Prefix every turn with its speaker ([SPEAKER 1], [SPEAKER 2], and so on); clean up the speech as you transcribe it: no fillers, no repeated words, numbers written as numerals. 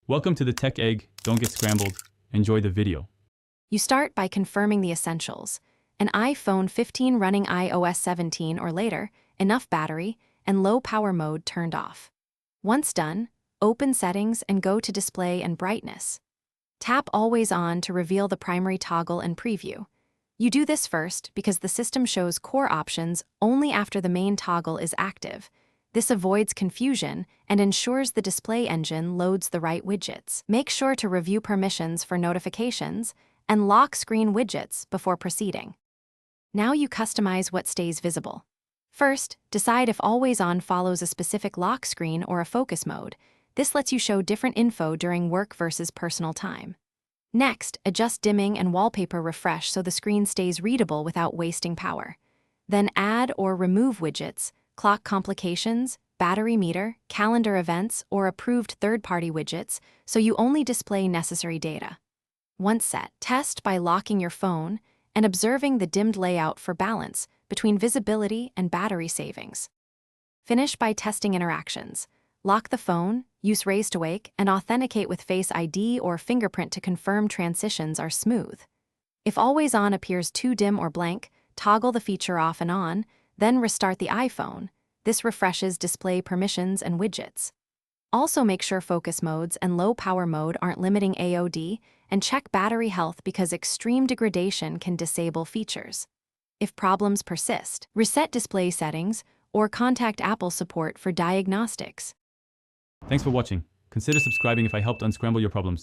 [SPEAKER 1] Welcome to the Tech Egg. Don't get scrambled. Enjoy the video.
[SPEAKER 2] You start by confirming the essentials: an iPhone 15 running iOS 17 or later, enough battery, and low power mode turned off. Once done, open Settings and go to Display and Brightness. Tap Always On to reveal the primary toggle and preview. You do this first because the system shows core options only after the main toggle is active. This avoids confusion and ensures the display engine loads the right widgets. Make sure to review permissions for notifications and lock screen widgets before proceeding. Now you customize what stays visible. First, decide if Always On follows a specific lock screen or a focus mode. This lets you show different info during work versus personal time. Next, adjust dimming and wallpaper refresh so the screen stays readable without wasting power. Then add or remove widgets, clock complications, battery meter, calendar events, or approved third-party widgets so you only display necessary data. Once set, test by locking your phone and observing the dimmed layout for balance between visibility and battery savings. Finish by testing interactions. Lock the phone, use Raise to Wake, and authenticate with Face ID or fingerprint to confirm transitions are smooth. If Always On appears too dim or blank, toggle the feature off and on, then restart the iPhone. This refreshes display permissions and widgets. Also make sure focus modes and low power mode aren't limiting AOD, and check battery health because extreme degradation can disable features. If problems persist, reset display settings or contact Apple support for diagnostics.
[SPEAKER 1] Thanks for watching. Consider subscribing if I helped unscramble your problems.